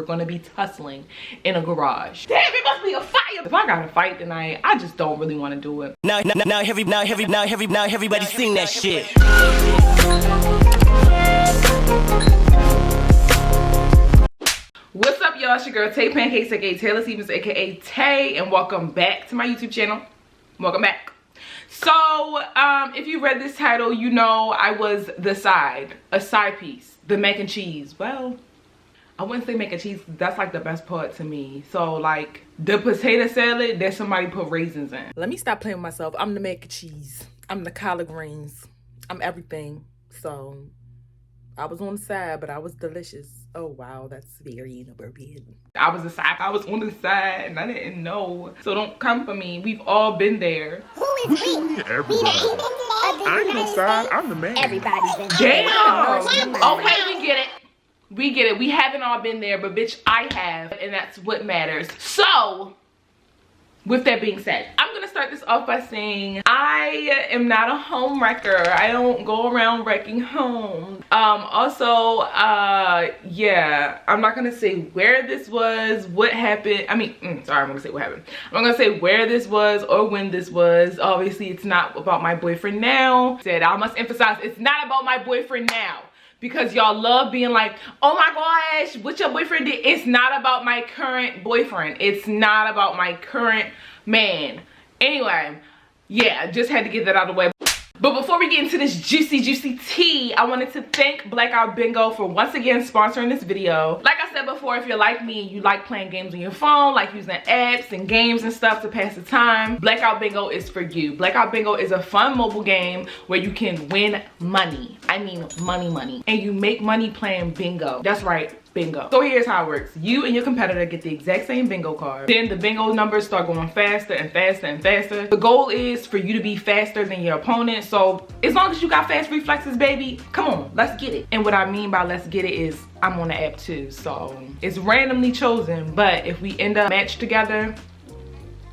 gonna be tussling in a garage. Damn, it must be a fire. If I gotta fight tonight, I just don't really want to do it. Now everybody sing that shit. What's up, y'all? It's your girl Tay Pancakes, aka Taylor Stevens, aka Tay, and welcome back to my YouTube channel. Welcome back. So, if you read this title, you know I was a side piece, the mac and cheese. Well, I wouldn't say mac and cheese, that's like the best part to me. So like the potato salad that somebody put raisins in. Let me stop playing with myself. I'm the mac and cheese. I'm the collard greens. I'm everything. So I was on the side, but I was delicious. Oh wow, that's very inappropriate. I was on the side and I didn't know. So don't come for me. We've all been there. Who is we? Everybody. I ain't no side, I'm the man. Everybody's been there. Damn. Okay, we get it. We get it. We haven't all been there, but bitch, I have, and that's what matters. So, with that being said, I'm gonna start this off by saying I am not a home wrecker. I don't go around wrecking homes. Yeah, I'm not gonna say where this was, what happened. Sorry, I'm gonna say what happened. I'm gonna say where this was or when this was. Obviously, it's not about my boyfriend now. I must emphasize, it's not about my boyfriend now. Because y'all love being like, oh my gosh, what your boyfriend did. It's not about my current boyfriend. It's not about my current man. Anyway, yeah, just had to get that out of the way. But before we get into this juicy tea, I wanted to thank Blackout Bingo for once again sponsoring this video. Like I said before, if you're like me and you like playing games on your phone, like using apps and games and stuff to pass the time, Blackout Bingo is for you. Blackout Bingo is a fun mobile game where you can win money. I mean money. And you make money playing bingo. That's right. Bingo. So here's how it works. You and your competitor get the exact same bingo card. Then the bingo numbers start going faster and faster and faster. The goal is for you to be faster than your opponent. So as long as you got fast reflexes, baby, come on, let's get it. And what I mean by let's get it is I'm on the app too. So it's randomly chosen, but if we end up matched together,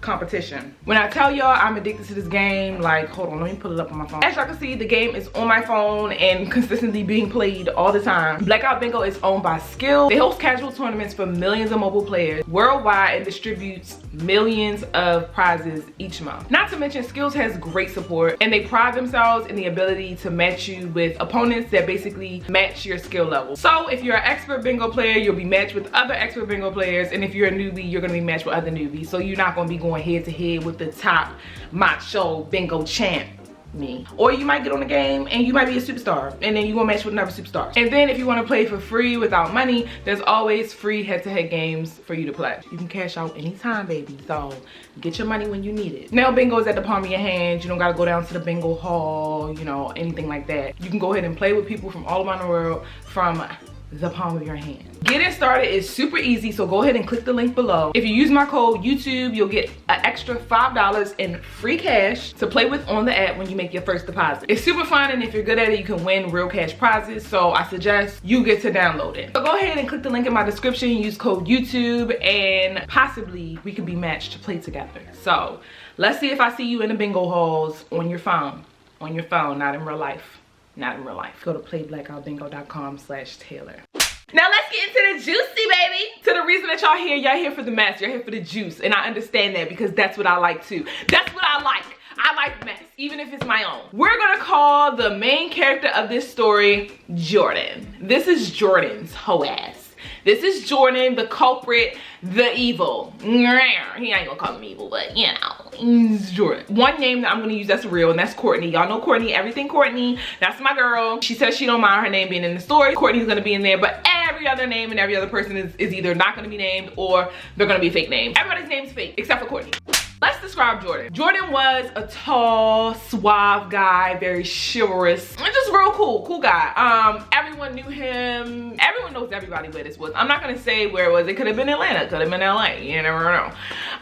competition. When I tell y'all I'm addicted to this game, like, hold on, let me pull it up on my phone. As y'all can see, the game is on my phone and consistently being played all the time. Blackout Bingo is owned by Skill. They host casual tournaments for millions of mobile players worldwide and distributes millions of prizes each month. Not to mention, Skills has great support and they pride themselves in the ability to match you with opponents that basically match your skill level. So if you're an expert bingo player, you'll be matched with other expert bingo players, and if you're a newbie, you're gonna be matched with other newbies. So you're not gonna be going head to head with the top macho bingo champ, me. Or you might get on the game and you might be a superstar and then you gonna match with another superstar. And then if you want to play for free without money, there's always free head-to-head games for you to play. You can cash out anytime, baby. So get your money when you need it. Now bingo is at the palm of your hand. You don't gotta go down to the bingo hall, you know, anything like that. You can go ahead and play with people from all around the world from the palm of your hand. Getting started is super easy, so go ahead and click the link below. If you use my code YouTube, you'll get an extra $5 in free cash to play with on the app when you make your first deposit. It's super fun, and if you're good at it, you can win real cash prizes, so I suggest you get to download it. So go ahead and click the link in my description, use code YouTube, and possibly we could be matched to play together. So let's see if I see you in the bingo halls on your phone. On your phone, not in real life. Not in real life. Go to playblackoutbingo.com/Taylor. Now let's get into the juicy, baby. To the reason that y'all here for the mess. You're here for the juice. And I understand that because that's what I like too. That's what I like. I like mess, even if it's my own. We're gonna call the main character of this story Jordan. This is Jordan's hoe ass. This is Jordan, the culprit, the evil. He ain't gonna call him evil, but you know, he's Jordan. One name that I'm gonna use that's real, and that's Courtney. Y'all know Courtney, everything Courtney. That's my girl. She says she don't mind her name being in the story. Courtney's gonna be in there, but every other name and every other person is either not gonna be named or they're gonna be a fake name. Everybody's name's fake, except for Courtney. Let's describe Jordan. Jordan was a tall, suave guy, very chivalrous, and just real cool guy. Everyone knew him. Everyone knows everybody where this was. I'm not gonna say where it was. It could have been Atlanta, could have been LA. You never know.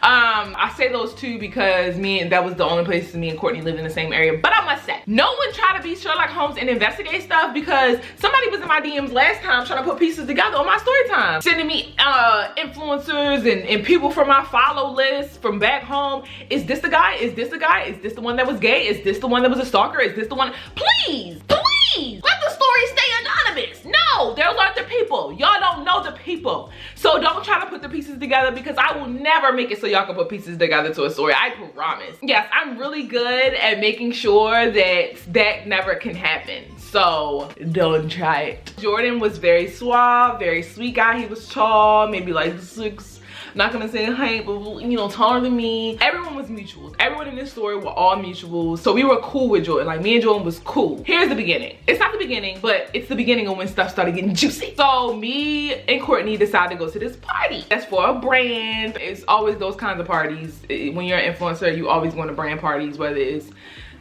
I say those two because that was the only places me and Courtney lived in the same area. But I must say, no one tried to be Sherlock Holmes and investigate stuff because somebody was in my DMs last time trying to put pieces together on my story time, sending me influencers and people from my follow list from back home. Is this the guy? Is this the guy? Is this the one that was gay? Is this the one that was a stalker? Is this the one? Please, let the story stay anonymous. No, No, those aren't the people. Y'all don't know the people. So don't try to put the pieces together, because I will never make it so y'all can put pieces together to a story. I promise. Yes, I'm really good at making sure that never can happen. So don't try it. Jordan was very suave, very sweet guy. He was tall, maybe like 6. Not gonna say height, but you know, taller than me. Everyone was mutuals. Everyone in this story were all mutuals. So we were cool with Jordan. Like, me and Jordan was cool. Here's the beginning. It's not the beginning, but it's the beginning of when stuff started getting juicy. So me and Courtney decided to go to this party. That's for a brand. It's always those kinds of parties. When you're an influencer, you always go to brand parties, whether it's,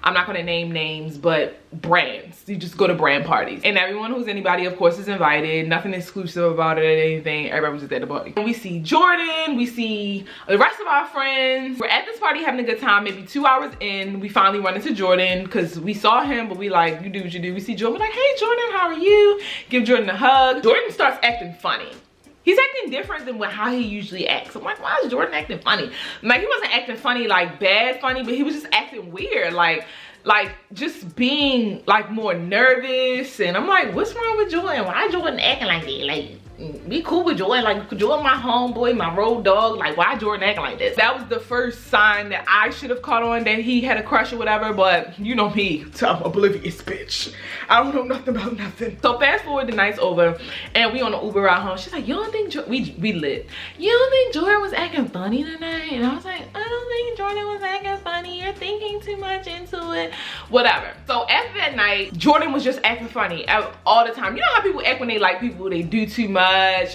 I'm not gonna name names, but brands. You just go to brand parties. And everyone who's anybody, of course, is invited. Nothing exclusive about it or anything. Everyone was just at the party. And we see Jordan, we see the rest of our friends. We're at this party having a good time. Maybe 2 hours in, we finally run into Jordan, because we saw him, but we like, you do what you do. We see Jordan, we're like, hey Jordan, how are you? Give Jordan a hug. Jordan starts acting funny. He's acting different than how he usually acts. I'm like, why is Jordan acting funny? Like, he wasn't acting funny, like bad funny, but he was just acting weird. Like just being like more nervous. And I'm like, what's wrong with Jordan? Why Jordan acting like that? Like, be cool with Jordan. Like, Jordan my homeboy, my road dog. Like, why Jordan acting like this? That was the first sign that I should have caught on that he had a crush or whatever. But you know me, I'm oblivious bitch. I don't know nothing about nothing. So fast forward, the night's over and we on the Uber ride home. She's like, you don't think we lit? You don't think Jordan was acting funny tonight? And I was like, I don't think Jordan was acting funny. You're thinking too much into it. Whatever. So after that night, Jordan was just acting funny all the time. You know how people act when they like people, they do too much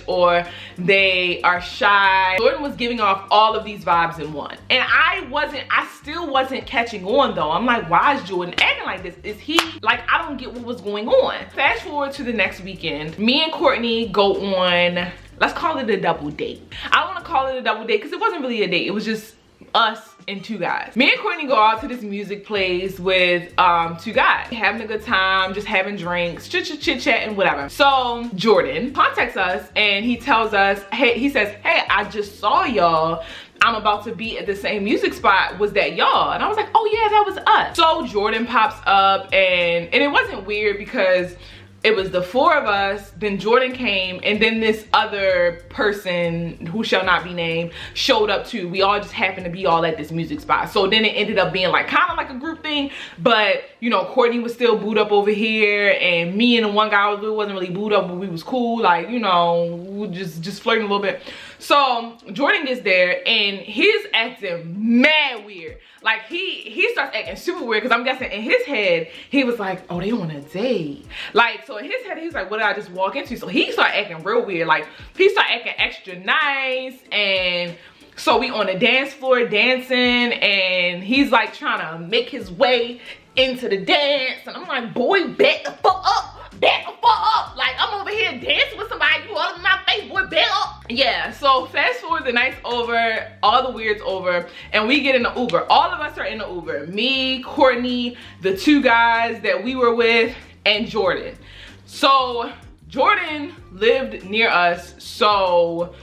or they are shy. Jordan was giving off all of these vibes in one. And I still wasn't catching on though. I'm like, why is Jordan acting like this? Is he, like, I don't get what was going on. Fast forward to the next weekend. Me and Courtney go on, let's call it a double date. I don't want to call it a double date because it wasn't really a date. It was just us and 2 guys. Me and Courtney go out to this music place with 2 guys, having a good time, just having drinks, chit chat and whatever. So Jordan contacts us and he tells us, hey, he says, hey, I just saw y'all. I'm about to be at the same music spot. Was that y'all? And I was like, oh yeah, that was us. So Jordan pops up and it wasn't weird because it was the 4 of us, then Jordan came, and then this other person who shall not be named showed up too. We all just happened to be all at this music spot. So then it ended up being like kind of like a group thing, but you know, Courtney was still booed up over here, and me and the one guy wasn't really booed up, but we was cool, like, you know, we just flirting a little bit. So Jordan gets there and he's acting mad weird. Like he starts acting super weird because I'm guessing in his head he was like, oh, they on a date. Like, so in his head he's like, what did I just walk into? So he started acting real weird. Like, he started acting extra nice, and so we on the dance floor dancing and he's like trying to make his way into the dance, and I'm like, boy, back the fuck up. Back the fuck up. Like, I'm over here dancing with somebody, you all in my face, boy, back up. Yeah, so fast forward, the night's over, all the weird's over, and we get in the Uber. All of us are in the Uber. Me, Courtney, the 2 guys that we were with, and Jordan. So Jordan lived near us, so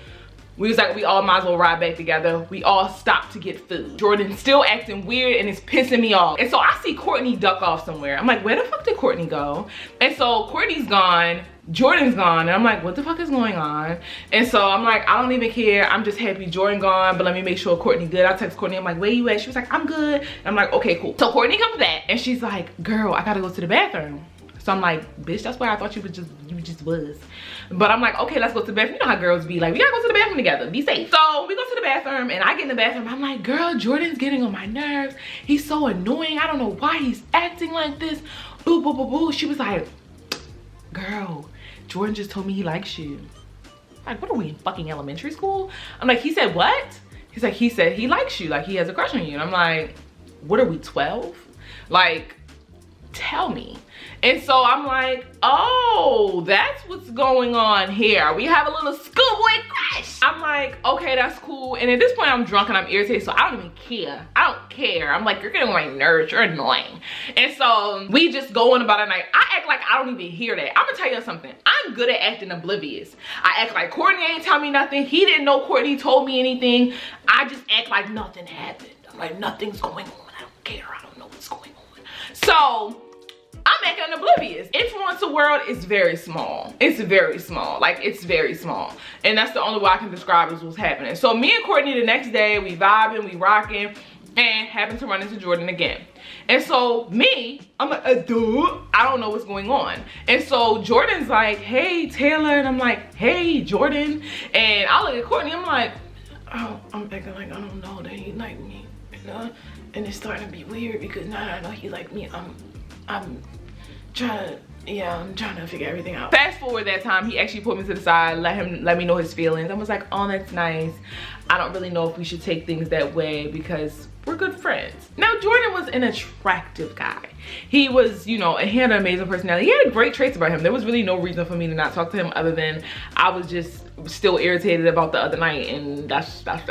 we was like, we all might as well ride back together. We all stopped to get food. Jordan's still acting weird and it's pissing me off. And so I see Courtney duck off somewhere. I'm like, where the fuck did Courtney go? And so Courtney's gone, Jordan's gone, and I'm like, what the fuck is going on? And so I'm like, I don't even care. I'm just happy Jordan gone, but let me make sure Courtney good. I text Courtney, I'm like, where you at? She was like, I'm good. And I'm like, okay, cool. So Courtney comes back and she's like, girl, I gotta go to the bathroom. So I'm like, bitch, that's where I thought you just was. But I'm like, okay, let's go to the bathroom. You know how girls be like, we gotta go to the bathroom together, be safe. So we go to the bathroom and I get in the bathroom. I'm like, girl, Jordan's getting on my nerves. He's so annoying. I don't know why he's acting like this. Boo, boo, boo, boo. She was like, girl, Jordan just told me he likes you. Like, what are we in fucking elementary school? I'm like, he said what? He's like, he said he likes you. Like, he has a crush on you. And I'm like, what are we, 12? Like, tell me. And so I'm like, oh, that's what's going on here. We have a little schoolboy crush. I'm like, okay, that's cool. And at this point I'm drunk and I'm irritated, so I don't even care. I don't care. I'm like, you're getting on my nerves, you're annoying. And so we just go on about a night. I act like I don't even hear that. I'm gonna tell you something. I'm good at acting oblivious. I act like Courtney ain't tell me nothing. He didn't know Courtney told me anything. I just act like nothing happened. I'm like, nothing's going on. I don't care. I don't know what's going on. So I'm acting oblivious. Influencer world is very small. It's very small. Like, it's very small. And that's the only way I can describe is what's happening. So me and Courtney the next day, we vibing, we rocking, and happened to run into Jordan again. And so me, I'm like, dude, I don't know what's going on. And so Jordan's like, hey, Taylor. And I'm like, hey, Jordan. And I look at Courtney, I'm like, oh, I'm acting like I don't know that he like me, you know? And it's starting to be weird because now that I know he like me, I'm trying to figure everything out. Fast forward that time, he actually put me to the side, let me know his feelings. I was like, oh, that's nice. I don't really know if we should take things that way because we're good friends. Now, Jordan was an attractive guy. He was, you know, he had an amazing personality. He had great traits about him. There was really no reason for me to not talk to him other than I was just still irritated about the other night, and that's that.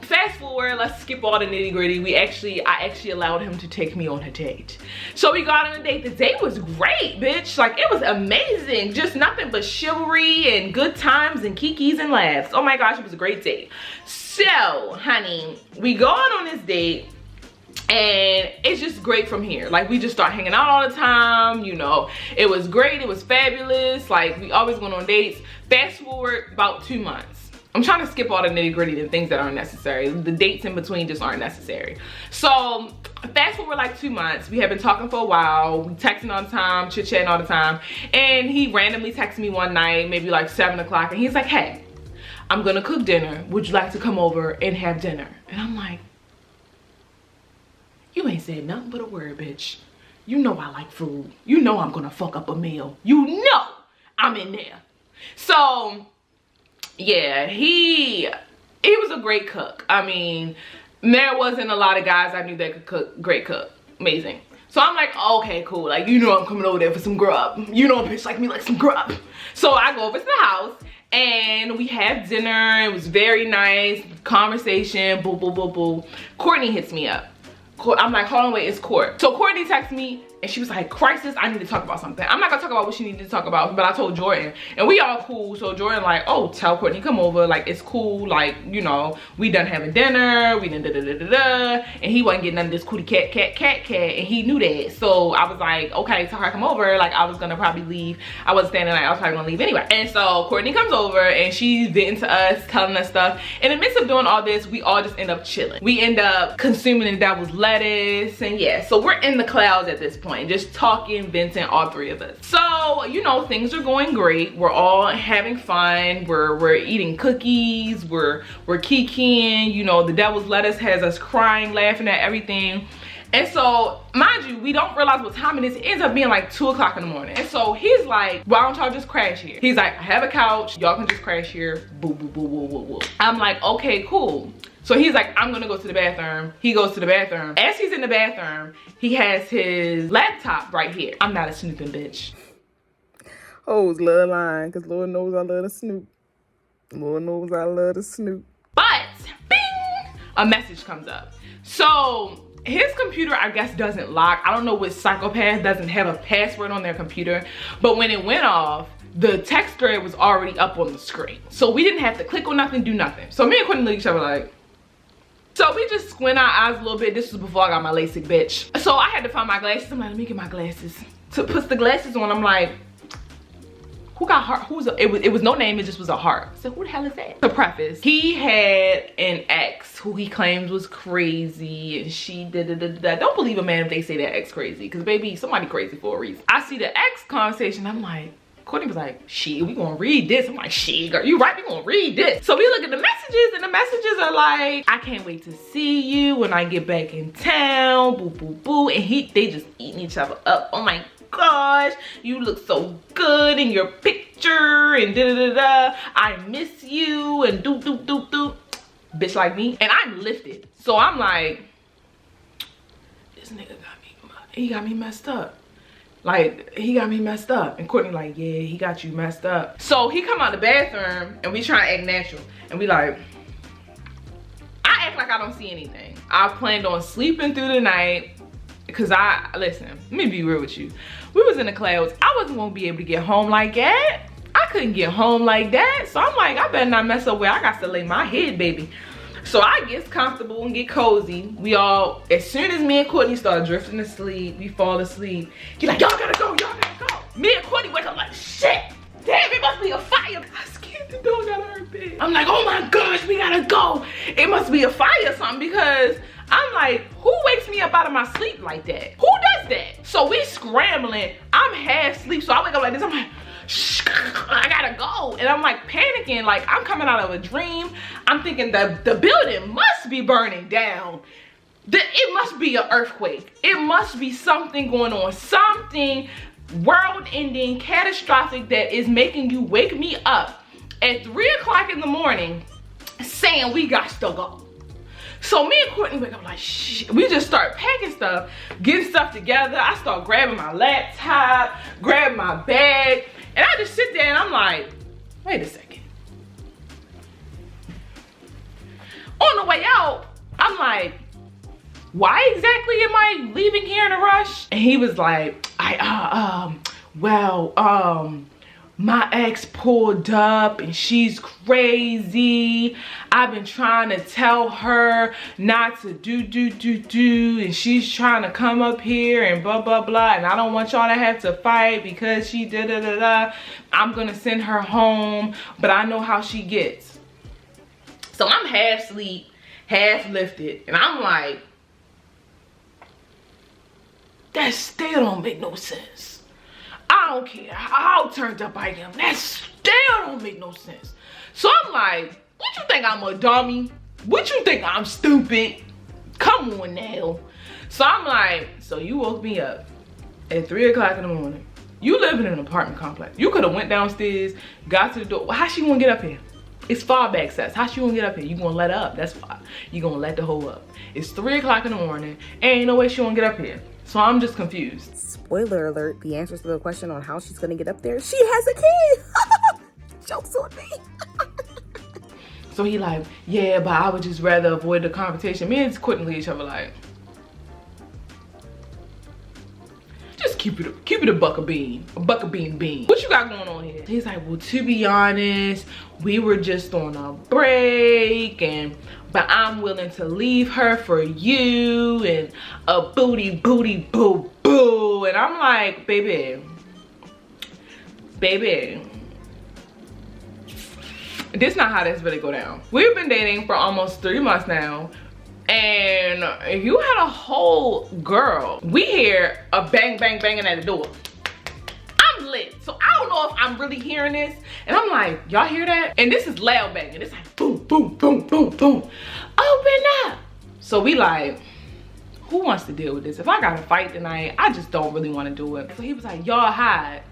Fast forward, let's skip all the nitty gritty. I actually allowed him to take me on a date. So we got on a date. The date was great, bitch. Like, it was amazing. Just nothing but chivalry and good times and kikis and laughs. Oh my gosh, it was a great date. So, honey, we go on this date and it's just great from here. Like, we just start hanging out all the time, you know. It was great, it was fabulous. Like, we always going on dates. Fast forward about 2 months. I'm trying to skip all the nitty gritty and things that aren't necessary. The dates in between just aren't necessary. So fast forward like 2 months. We have been talking for a while. We texting all the time, chit-chatting all the time. And he randomly texted me one night, maybe like 7 o'clock. And he's like, hey, I'm gonna cook dinner. Would you like to come over and have dinner? And I'm like, you ain't said nothing but a word, bitch. You know I like food. You know I'm gonna fuck up a meal. You know I'm in there. So yeah, he was a great cook. I mean, there wasn't a lot of guys I knew that could cook, great cook, amazing. So I'm like, okay, cool. Like, you know I'm coming over there for some grub. You know a bitch like me like some grub. So I go over to the house and we have dinner. It was very nice, conversation, boo, boo, boo, boo. Courtney hits me up. I'm like, hold on, wait, it's Court. So Courtney texts me and she was like, crisis, I need to talk about something. I'm not gonna talk about what she needed to talk about, but I told Jordan and we all cool. So Jordan like, oh, tell Courtney come over, like it's cool, like, you know, we done having dinner, we done da-da-da-da-da, and he wasn't getting none of this cootie cat, and he knew that. So I was like, okay, tell her come over. Like, I was gonna probably leave. I wasn't staying the night, I was probably gonna leave anyway. And so Courtney comes over and she's venting to us, telling us stuff. In the midst of doing all this, we all just end up chilling. We end up consuming the devil's lettuce, and yeah, so we're in the clouds at this point. Just talking, venting, all three of us. So, you know, things are going great. We're all having fun. We're eating cookies. We're kikiing. You know, the devil's lettuce has us crying, laughing at everything. And so, mind you, we don't realize what time it is. It ends up being like 2 o'clock in the morning. And so he's like, why don't y'all just crash here? He's like, I have a couch. Y'all can just crash here. Boo, boo, boo, boo, boo, boo. I'm like, okay, cool. So he's like, I'm gonna go to the bathroom. He goes to the bathroom. As he's in the bathroom, he has his laptop right here. I'm not a snooping bitch. Hoes love lying, because Lord knows I love to snoop. Lord knows I love to snoop. But, bing, a message comes up. So his computer, I guess, doesn't lock. I don't know which psychopath doesn't have a password on their computer, but when it went off, the text thread was already up on the screen. So we didn't have to click on nothing, do nothing. So me and Quentin looked at each other like, so we just squint our eyes a little bit. This was before I got my LASIK, bitch. So I had to find my glasses. I'm like, let me get my glasses. To put the glasses on, I'm like, who got heart? It was no name, it just was a heart. So who the hell is that? To preface, he had an ex who he claims was crazy and she da-da-da-da. Don't believe a man if they say that ex crazy, because baby, somebody crazy for a reason. I see the ex conversation, I'm like, Courtney was like, shit, we gonna read this. I'm like, shit, girl, you right, we gonna read this. So we look at the messages and the messages are like, I can't wait to see you when I get back in town, boo, boo, boo. And they just eating each other up. Oh my gosh, you look so good in your picture and da-da-da-da. I miss you and doop, doop, doop, doop. Bitch like me. And I'm lifted. So I'm like, this nigga got me messed up. Like, he got me messed up. And Courtney like, yeah, he got you messed up. So he come out the bathroom and we try to act natural. And we like, I act like I don't see anything. I planned on sleeping through the night. Cause listen, let me be real with you. We was in the clouds. I wasn't gonna be able to get home like that. I couldn't get home like that. So I'm like, I better not mess up where I got to lay my head, baby. So I get comfortable and get cozy. We all, as soon as me and Courtney start drifting to sleep, we fall asleep. He's like, y'all gotta go, y'all gotta go. Me and Courtney wake up like, shit, damn, it must be a fire. I scared the dog out of her bed. I'm like, oh my gosh, we gotta go. It must be a fire or something, because I'm like, who wakes me up out of my sleep like that? Who does that? So we scrambling. I'm half asleep, so I wake up like this. I'm like, shh, I gotta go. And I'm like panicking, like I'm coming out of a dream. I'm thinking that the building must be burning down. It must be an earthquake. It must be something going on. Something world-ending, catastrophic that is making you wake me up at 3 o'clock in the morning saying we got to go. So me and Courtney wake up like, shit. We just start packing stuff, getting stuff together. I start grabbing my laptop, grabbing my bag, and I just sit there and I'm like, wait a second. On the way out, I'm like, why exactly am I leaving here in a rush? And he was like, my ex pulled up and she's crazy. I've been trying to tell her not to do, and she's trying to come up here and blah, blah, blah. And I don't want y'all to have to fight because she da. I'm gonna send her home, but I know how she gets. So I'm half asleep, half lifted, and I'm like, that still don't make no sense. I don't care how turned up I am. That still don't make no sense. So I'm like, what you think I'm a dummy? What you think I'm stupid? Come on now. So I'm like, so you woke me up at 3 o'clock in the morning. You live in an apartment complex. You could have went downstairs, got to the door. How she gonna get up here? It's fob access. How she gonna get up here? You gonna let her up? That's why. You gonna let the hoe up. It's 3 o'clock in the morning. Ain't no way she gonna get up here. So I'm just confused. Spoiler alert, the answer to the question on how she's gonna get up there, she has a kid. Jokes on me. So he like, yeah, but I would just rather avoid the confrontation. Me and Courtney look at each other like, just keep it a buck of bean. What you got going on here? He's like, well, to be honest, we were just on a break, but I'm willing to leave her for you, and a booty boo boo. And I'm like, baby, this not how this really go down. We've been dating for almost 3 months now, and you had a whole girl. We hear a bang banging at the door. I'm lit, so I don't know if I'm really hearing this, and I'm like, y'all hear that? And this is loud banging. It's like boom boom boom boom boom. Open up. So we like, who wants to deal with this? If I gotta fight tonight, I just don't really want to do it. So he was like, y'all hide.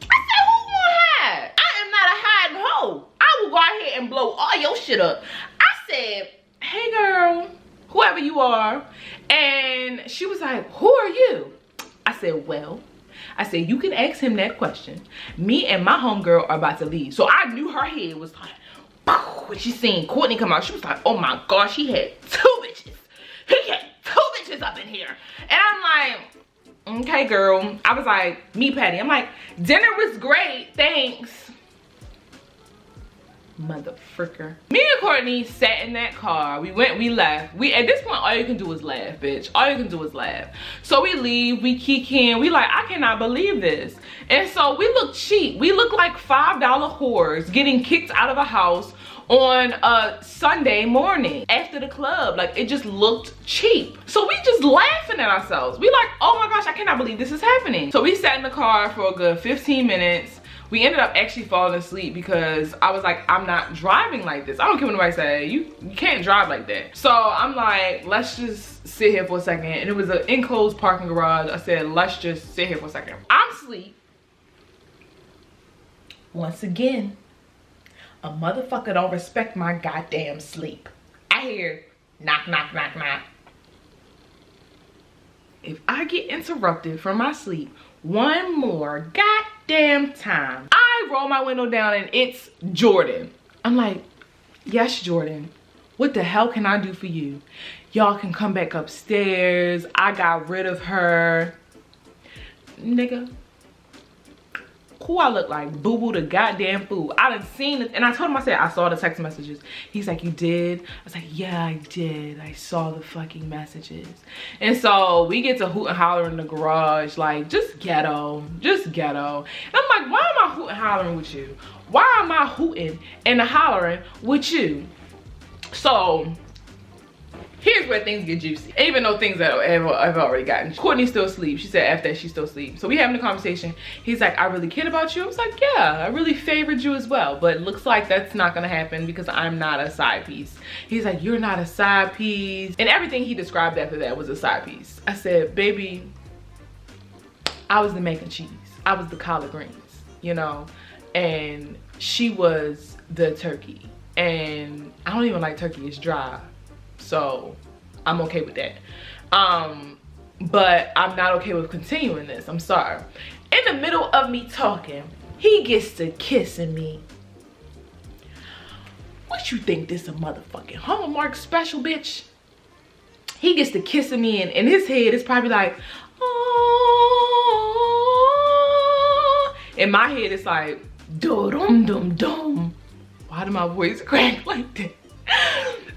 I said, who gonna hide? I am not a hiding hoe. I will go out here and blow all your shit up. I said, hey girl, whoever you are. And she was like, who are you? I said, well, you can ask him that question. Me and my homegirl are about to leave. So I knew her head was like, when she seen Courtney come out, she was like, oh my gosh, he had 2 bitches. He had 2 bitches up in here. And I'm like, okay girl. I was like, me Patty, I'm like, dinner was great, thanks. Motherfucker. Me and Courtney sat in that car. We left. At this point, all you can do is laugh, bitch. All you can do is laugh. So we leave, we kicking. We like, I cannot believe this. And so we look cheap. We look like $5 whores getting kicked out of a house on a Sunday morning after the club. Like, it just looked cheap. So we just laughing at ourselves. We like, oh my gosh, I cannot believe this is happening. So we sat in the car for a good 15 minutes. We ended up actually falling asleep because I was like, I'm not driving like this. I don't care what nobody say. You can't drive like that. So I'm like, let's just sit here for a second. And it was an enclosed parking garage. I said, let's just sit here for a second. I'm asleep. Once again, a motherfucker don't respect my goddamn sleep. I hear knock, knock, knock, knock. If I get interrupted from my sleep one more goddamn time, I roll my window down and it's Jordan. I'm like, yes, Jordan, what the hell can I do for you? Y'all can come back upstairs. I got rid of her. Nigga, Who I look like? Boo Boo the goddamn fool. I done seen it. And I told him, I said, I saw the text messages. He's like, you did? I was like, yeah, I did. I saw the fucking messages. And so we get to hoot and holler in the garage, like, just ghetto. Just ghetto. And I'm like, why am I hooting and hollering with you? Why am I hooting and hollering with you? So here's where things get juicy. Even though things have already gotten. Courtney still asleep. She said after that she still asleep. So we having a conversation. He's like, I really cared about you. I was like, yeah, I really favored you as well. But it looks like that's not gonna happen because I'm not a side piece. He's like, you're not a side piece. And everything he described after that was a side piece. I said, baby, I was the mac and cheese. I was the collard greens, you know? And she was the turkey. And I don't even like turkey, it's dry. So I'm okay with that. But I'm not okay with continuing this. I'm sorry. In the middle of me talking, he gets to kissing me. What you think this a motherfucking Hallmark special, bitch? He gets to kissing me and in his head it's probably like, oh. In my head it's like, dum-dum-dum. Why did my voice crack like that?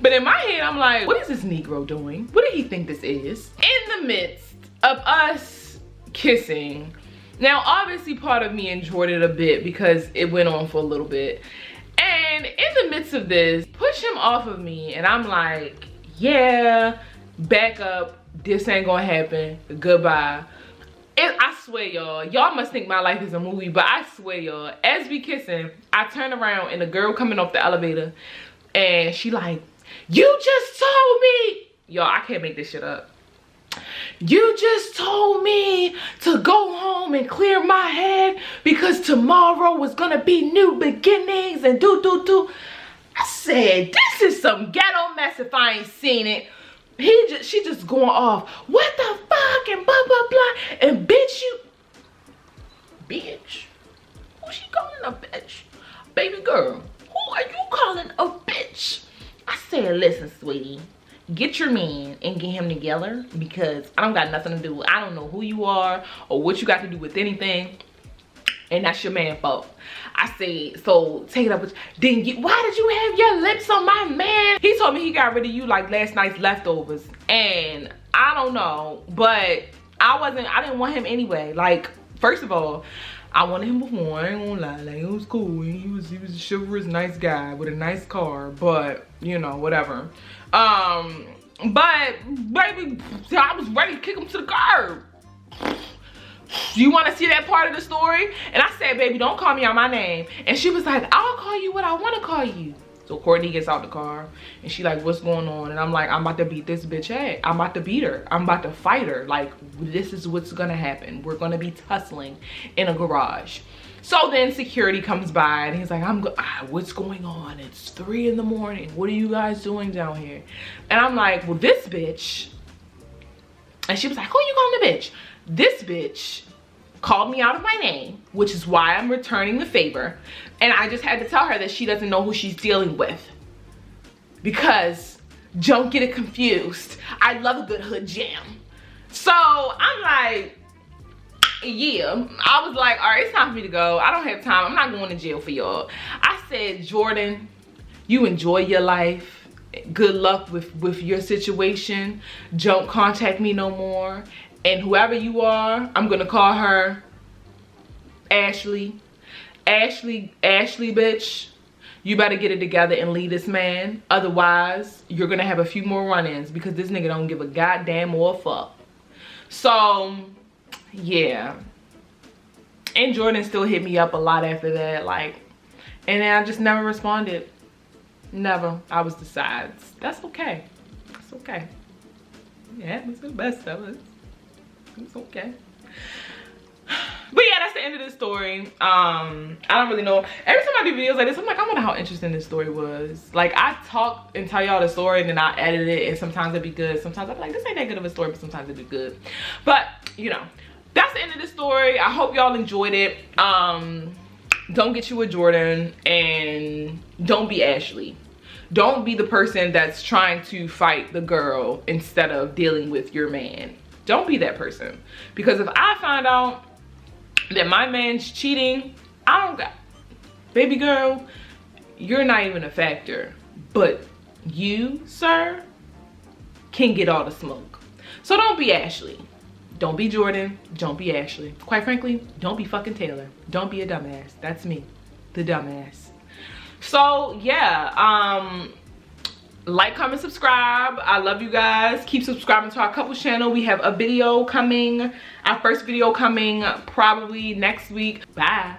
But in my head, I'm like, what is this Negro doing? What did he think this is? In the midst of us kissing, now obviously part of me enjoyed it a bit because it went on for a little bit. And in the midst of this, push him off of me and I'm like, yeah, back up, this ain't gonna happen, goodbye. I swear y'all must think my life is a movie, but I swear y'all, as we kissing, I turn around and the girl coming off the elevator and she like, you just told me, y'all, I can't make this shit up. You just told me to go home and clear my head because tomorrow was gonna be new beginnings and do. I said, this is some ghetto mess if I ain't seen it. She just going off, what the fuck and blah blah blah, and bitch who she calling a bitch? Baby girl, who are you calling a bitch? I said, listen sweetie, get your man and get him together because I don't got nothing to do. I don't know who you are or what you got to do with anything, and that's your man fault. I said, so take it up with you. Why did you have your lips on my man? He told me he got rid of you like last night's leftovers. And I don't know, but I didn't want him anyway. Like, first of all, I wanted him before, I ain't gonna lie. Like, it was cool. He was a chivalrous, nice guy with a nice car, but you know, whatever. But baby, I was ready to kick him to the curb. You want to see that part of the story? And I said, baby, don't call me out my name. And she was like, I'll call you what I want to call you. So Courtney gets out the car and she like, what's going on? And I'm like, I'm about to beat this bitch ass. I'm about to beat her. I'm about to fight her. Like, this is what's gonna happen. We're gonna be tussling in a garage. So then security comes by and he's like, what's going on? It's 3 in the morning. What are you guys doing down here? And I'm like, well, this bitch. And she was like, who you calling a bitch? This bitch called me out of my name, which is why I'm returning the favor. And I just had to tell her that she doesn't know who she's dealing with. Because don't get it confused. I love a good hood jam. So I'm like, yeah. I was like, all right, it's time for me to go. I don't have time. I'm not going to jail for y'all. I said, Jordan, you enjoy your life. Good luck with your situation. Don't contact me no more. And whoever you are, I'm gonna call her Ashley. Ashley, bitch, you better get it together and leave this man. Otherwise, you're gonna have a few more run-ins because this nigga don't give a goddamn or a fuck. So, yeah. And Jordan still hit me up a lot after that, like, and then I just never responded. Never. I was the sides. That's okay. It's okay. It happens to the best of us. It's okay. But yeah, that's the end of the story. I don't really know. Every time I do videos like this, I'm like, I wonder how interesting this story was. Like, I talk and tell y'all the story and then I edit it, and sometimes it'd be good. Sometimes I'm like, this ain't that good of a story, but sometimes it'd be good. But, you know, that's the end of the story. I hope y'all enjoyed it. Don't get you a Jordan and don't be Ashley. Don't be the person that's trying to fight the girl instead of dealing with your man. Don't be that person. Because if I find out that my man's cheating, I don't got, baby girl, you're not even a factor. But you, sir, can get all the smoke. So don't be Ashley. Don't be Jordan. Don't be Ashley. Quite frankly, don't be fucking Taylor. Don't be a dumbass. That's me, the dumbass. So yeah, like, comment, subscribe. I love you guys. Keep subscribing to our couples channel. We have a video coming, our first video coming probably next week. Bye.